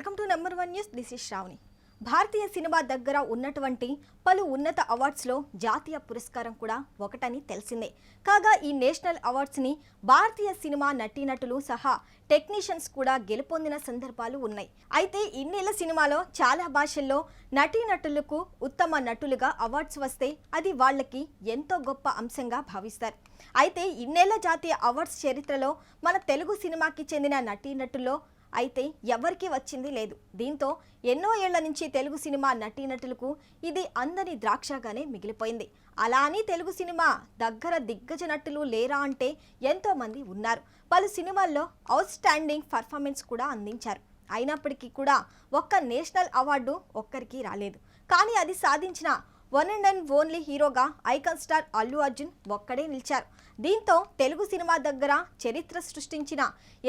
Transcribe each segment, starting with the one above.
Welcome to number 1 news. This is Shravani. భారతీయ సినిమా దగ్గర ఉన్నటువంటి పలు ఉన్నత అవార్డ్స్లో జాతీయ పురస్కారం కూడా ఒకటని తెలిసిందే. కాగా ఈ నేషనల్ అవార్డ్స్ని భారతీయ సినిమా నటీనటులు సహా టెక్నీషియన్స్ కూడా గెలుపొందిన సందర్భాలు ఉన్నాయి. అయితే ఇన్నేళ్ల సినిమాలో చాలా భాషల్లో నటీనటులకు ఉత్తమ నటులుగా అవార్డ్స్ వస్తే అది వాళ్ళకి ఎంతో గొప్ప అంశంగా భావిస్తారు. అయితే ఇన్నేళ్ల జాతీయ అవార్డ్స్ చరిత్రలో మన తెలుగు సినిమాకి చెందిన నటీనటుల్లో అయితే ఎవరికి వచ్చింది లేదు. దీంతో ఎన్నో ఏళ్ల నుంచి తెలుగు సినిమా నటీనటులకు ఇది అందని ద్రాక్షగానే మిగిలిపోయింది. అలా అని తెలుగు సినిమా దగ్గర దిగ్గజ నటులు లేరా అంటే ఎంతో మంది ఉన్నారు. పలు సినిమాల్లో అవుట్ స్టాండింగ్ పర్ఫార్మెన్స్ కూడా అందించారు. అయినప్పటికీ కూడా ఒక్క నేషనల్ అవార్డు ఒక్కరికి రాలేదు. కానీ అది సాధించిన వన్ అండ్ ఓన్లీ హీరోగా ఐకాన్ స్టార్ అల్లు అర్జున్ ఒక్కడే నిలిచారు. దీంతో తెలుగు సినిమా దగ్గర చరిత్ర సృష్టించిన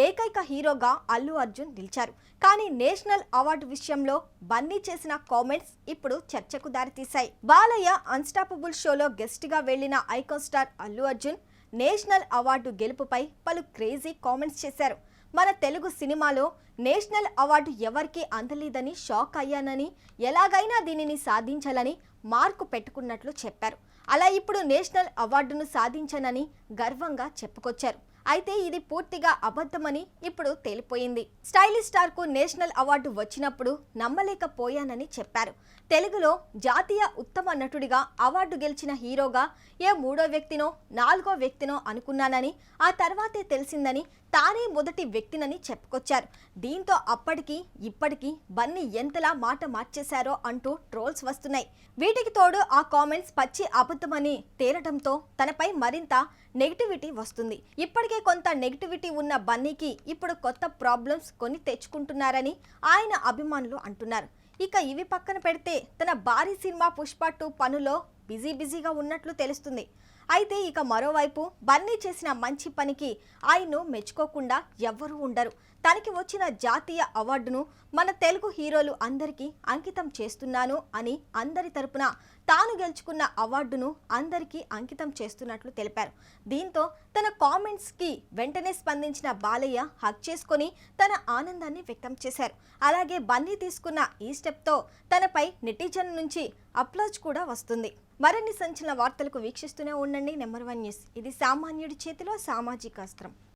ఏకైక హీరోగా అల్లు అర్జున్ నిలిచారు. కానీ నేషనల్ అవార్డు విషయంలో బన్నీ చేసిన కామెంట్స్ ఇప్పుడు చర్చకు దారితీశాయి. బాలయ్య అన్స్టాపబుల్ షోలో గెస్ట్గా వెళ్లిన icon star Allu Arjun national award గెలుపుపై పలు క్రేజీ కామెంట్స్ చేశారు. మన తెలుగు సినిమాలో నేషనల్ అవార్డు ఎవరికీ అందలేదని షాక్ అయ్యానని, ఎలాగైనా దీనిని సాధించాలని మార్కు పెట్టుకున్నట్లు చెప్పారు. అలా ఇప్పుడు నేషనల్ అవార్డును సాధించానని గర్వంగా చెప్పుకొచ్చారు. అయితే ఇది పూర్తిగా అబద్ధమని ఇప్పుడు తేలిపోయింది. స్టైలిష్ స్టార్ కు నేషనల్ అవార్డు వచ్చినప్పుడు నమ్మలేకపోయానని చెప్పారు. తెలుగులో జాతీయ ఉత్తమ నటుడిగా అవార్డు గెలిచిన హీరోగా ఏ మూడో వ్యక్తినో నాలుగో వ్యక్తినో అనుకున్నానని, ఆ తర్వాతే తెలిసిందని తానే మొదటి వ్యక్తినని చెప్పుకొచ్చారు. దీంతో అప్పటికి ఇప్పటికీ బన్నీ ఎంతలా మాట మార్చేశారో అంటూ ట్రోల్స్ వస్తున్నాయి. వీటికి తోడు ఆ కామెంట్స్ పచ్చి అబద్ధమని తేలడంతో తనపై మరింత నెగిటివిటీ వస్తుంది. ఇప్పటికే కొంత నెగిటివిటీ ఉన్న బన్నీకి ఇప్పుడు కొత్త ప్రాబ్లమ్స్ కొని తెచ్చుకుంటున్నారని ఆయన అభిమానులు అంటున్నారు. ఇక ఇవి పక్కన పెడితే తన భారీ సినిమా పుష్ప 2 పనులో బిజీగా ఉన్నట్లు తెలుస్తుంది. అయితే ఇక మరోవైపు బన్నీ చేసిన మంచి పనికి ఆయన్ను మెచ్చుకోకుండా ఎవ్వరూ ఉండరు. తనకి వచ్చిన జాతీయ అవార్డును మన తెలుగు హీరోలు అందరికీ అంకితం చేస్తున్నాను అని అందరి తరపున తాను గెలుచుకున్న అవార్డును అందరికీ అంకితం చేస్తున్నట్లు తెలిపారు. దీంతో తన కామెంట్స్కి వెంటనే స్పందించిన బాలయ్య హక్ చేసుకొని తన ఆనందాన్ని వ్యక్తం చేశారు. అలాగే బన్నీ తీసుకున్న ఈ స్టెప్తో తనపై నెటిజన్ నుంచి అప్లాజ్ కూడా వస్తుంది. మరిన్ని సంచలన వార్తలకు వీక్షిస్తూనే ఉండండి నెంబర్ 1 న్యూస్. ఇది సామాన్యుడి చేతిలో సామాజిక అస్త్రం.